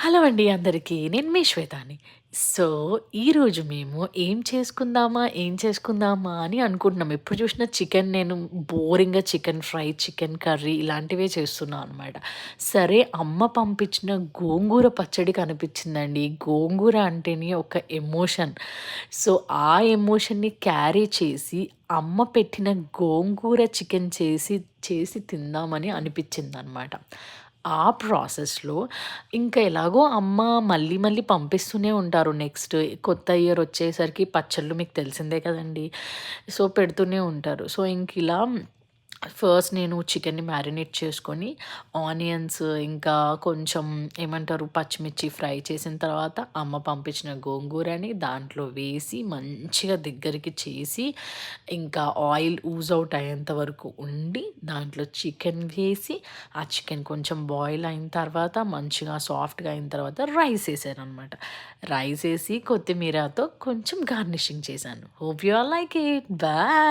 Hello అండి అందరికీ. నేను మీ శ్వేతాని. సో, ఈరోజు మేము ఏం చేసుకుందామా అని అనుకుంటున్నాం. ఎప్పుడు చూసినా చికెన్ నేను బోరింగ్‌గా చికెన్ ఫ్రై, చికెన్ కర్రీ ఇలాంటివే చేస్తున్నా అనమాట. సరే అమ్మ పంపించిన గోంగూర పచ్చడి కనిపించిందండి. గోంగూర అంటేనే ఒక ఎమోషన్. సో, ఆ ఎమోషన్‌ని క్యారీ చేసి అమ్మ పెట్టిన గోంగూర చికెన్ చేసి తిందామని అనిపించిందనమాట. ఆ ప్రాసెస్‌లో ఇంకా ఎలాగో అమ్మ మళ్ళీ మళ్ళీ పంపిస్తూనే ఉంటారు. నెక్స్ట్ కొత్త ఇయర్ వచ్చేసరికి పచ్చళ్ళు మీకు తెలిసిందే కదండీ! సో, పెడుతూనే ఉంటారు. సో, ఇంకిలా ఫస్ట్ నేను చికెన్‌ని మ్యారినేట్ చేసుకొని, ఆనియన్స్ ఇంకా కొంచెం ఏమంటారు పచ్చిమిర్చి ఫ్రై చేసిన తర్వాత అమ్మ పంపించిన గోంగూరని దాంట్లో వేసి మంచిగా దగ్గరికి చేసి, ఇంకా ఆయిల్ ఊజ్ అవుట్ అయ్యేంత వరకు ఉండి, దాంట్లో చికెన్ వేసి, ఆ చికెన్ కొంచెం బాయిల్ అయిన తర్వాత మంచిగా సాఫ్ట్‌గా అయిన తర్వాత రైస్ ఏసాననమాట. రైస్ ఏసి కొత్తిమీరతో కొంచెం గార్నిషింగ్ చేశాను. Hope you all like it. Bye.